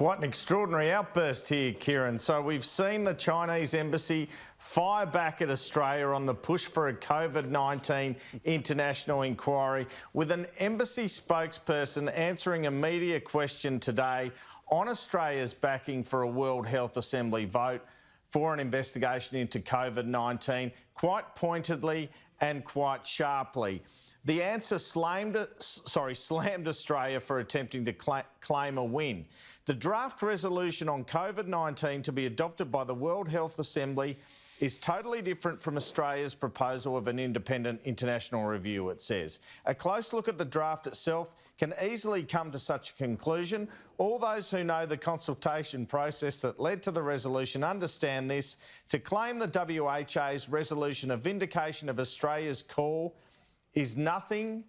Quite an extraordinary outburst here, Kieran. So we've seen the Chinese embassy fire back at Australia on the push for a COVID-19 international inquiry, with an embassy spokesperson answering a media question today on Australia's backing for a World Health Assembly vote for an investigation into COVID-19, quite pointedly and quite sharply. The answer slammed Australia for attempting to claim a win. The draft resolution on COVID-19 to be adopted by the World Health Assembly is totally different from Australia's proposal of an independent international review, it says. A close look at the draft itself can easily come to such a conclusion. All those who know the consultation process that led to the resolution understand this. To claim the WHA's resolution a vindication of Australia's call is nothing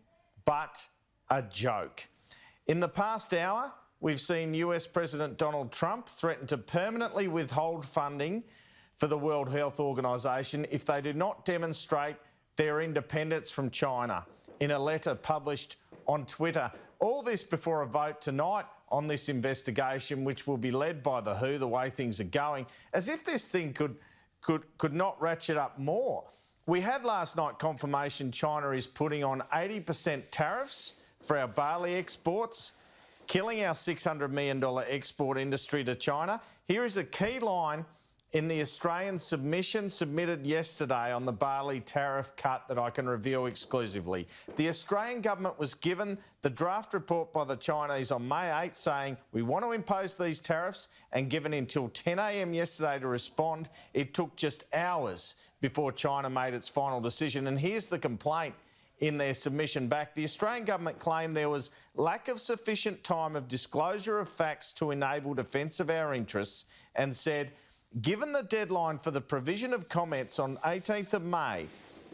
but a joke. In the past hour, we've seen US President Donald Trump threaten to permanently withhold funding for the World Health Organization if they do not demonstrate their independence from China in a letter published on Twitter. All this before a vote tonight on this investigation, which will be led by the WHO, the way things are going, as if this thing could not ratchet up more. We had last night confirmation China is putting on 80% tariffs for our barley exports, killing our $600 million export industry to China. Here is a key line in the Australian submission submitted yesterday on the barley tariff cut that I can reveal exclusively. The Australian government was given the draft report by the Chinese on May 8 saying, we want to impose these tariffs, and given until 10 a.m. yesterday to respond. It took just hours before China made its final decision. And here's the complaint in their submission back. The Australian government claimed there was lack of sufficient time of disclosure of facts to enable defence of our interests, and said, given the deadline for the provision of comments on 18th of May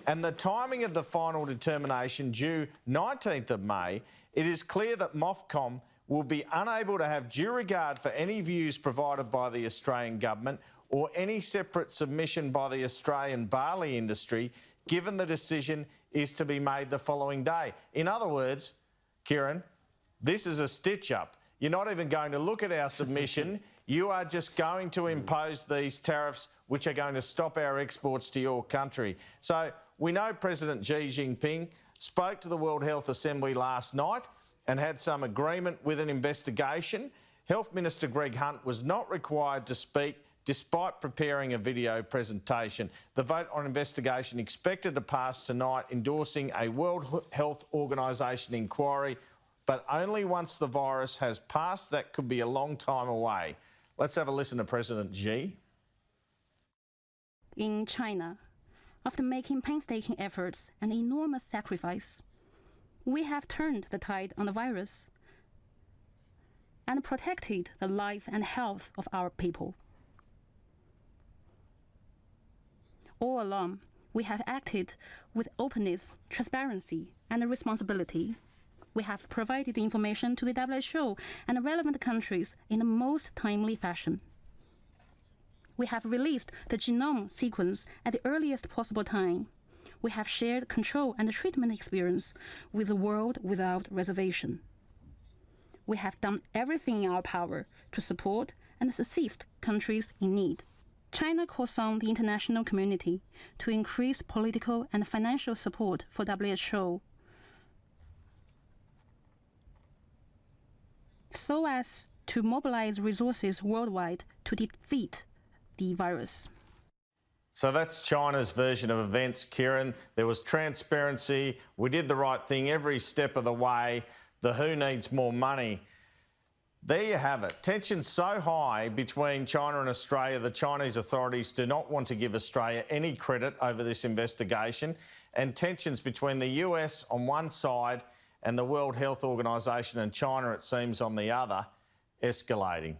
and the timing of the final determination due 19th of May, it is clear that MOFCOM will be unable to have due regard for any views provided by the Australian government or any separate submission by the Australian barley industry, given the decision is to be made the following day. In other words, Kieran, this is a stitch-up. You're not even going to look at our submission. You are just going to impose these tariffs, which are going to stop our exports to your country. So we know President Xi Jinping spoke to the World Health Assembly last night and had some agreement with an investigation. Health Minister Greg Hunt was not required to speak despite preparing a video presentation. The vote on investigation expected to pass tonight, endorsing a World Health Organization inquiry, but only once the virus has passed. That could be a long time away. Let's have a listen to President Xi. In China, after making painstaking efforts and enormous sacrifice, we have turned the tide on the virus and protected the life and health of our people. All along, we have acted with openness, transparency, and responsibility. We have provided the information to the WHO and relevant countries in the most timely fashion. We have released the genome sequence at the earliest possible time. We have shared control and treatment experience with the world without reservation. We have done everything in our power to support and assist countries in need. China calls on the international community to increase political and financial support for WHO so as to mobilize resources worldwide to defeat the virus. So that's China's version of events, Kieran. There was transparency. We did the right thing every step of the way. The WHO needs more money. There you have it. Tensions so high between China and Australia, the Chinese authorities do not want to give Australia any credit over this investigation, and tensions between the US on one side and the World Health Organization and China, it seems, on the other, escalating.